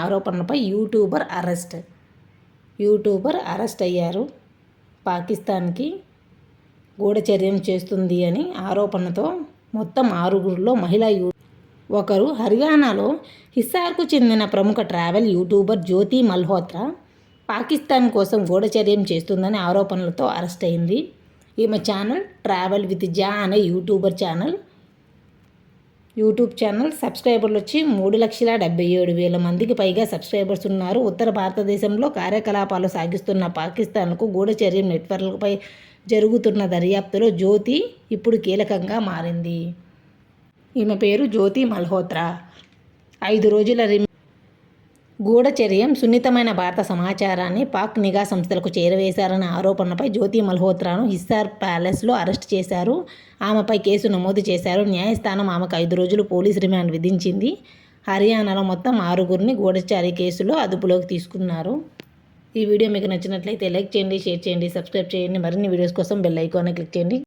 ఆరోపణలపై YouTuber arrest అయ్యారు. పాకిస్తాన్కి గూఢచర్యం చేస్తుంది అని ఆరోపణతో మొత్తం 6గురిలో మహిళా ఒకరు హర్యానాలో హిసార్కు చెందిన ప్రముఖ ట్రావెల్ యూట్యూబర్ జ్యోతి మల్హోత్రా పాకిస్తాన్ కోసం గూఢచర్యం చేస్తుందని ఆరోపణలతో అరెస్ట్ అయింది. ఈమె ఛానల్ ట్రావెల్ విత్ జా అనే యూట్యూబ్ ఛానల్ సబ్స్క్రైబర్లు వచ్చి 3,77,000 మందికి పైగా సబ్స్క్రైబర్స్ ఉన్నారు. ఉత్తర భారతదేశంలో కార్యకలాపాలు సాగిస్తున్న పాకిస్తాన్కు గూఢచర్యం నెట్వర్క్లపై జరుగుతున్న దర్యాప్తులో జ్యోతి ఇప్పుడు కీలకంగా మారింది. ఈమె పేరు జ్యోతి మల్హోత్రా. 5 రోజుల గూఢచర్యం సున్నితమైన భారత సమాచారాన్ని పాక్ నిఘా సంస్థలకు చేరవేశారన్న ఆరోపణలపై జ్యోతి మల్హోత్రాను హిసార్ ప్యాలెస్లో అరెస్ట్ చేశారు. ఆమెపై కేసు నమోదు చేశారు. న్యాయస్థానం ఆమెకు 5 రోజులు పోలీస్ రిమాండ్ విధించింది. హర్యానాలో మొత్తం 6గురిని గూఢచర్య కేసులో అదుపులోకి తీసుకున్నారు. ఈ వీడియో మీకు నచ్చినట్లయితే లైక్ చేయండి, షేర్ చేయండి, సబ్స్క్రైబ్ చేయండి. మరిన్ని వీడియోస్ కోసం బెల్ ఐకాన్ని క్లిక్ చేయండి.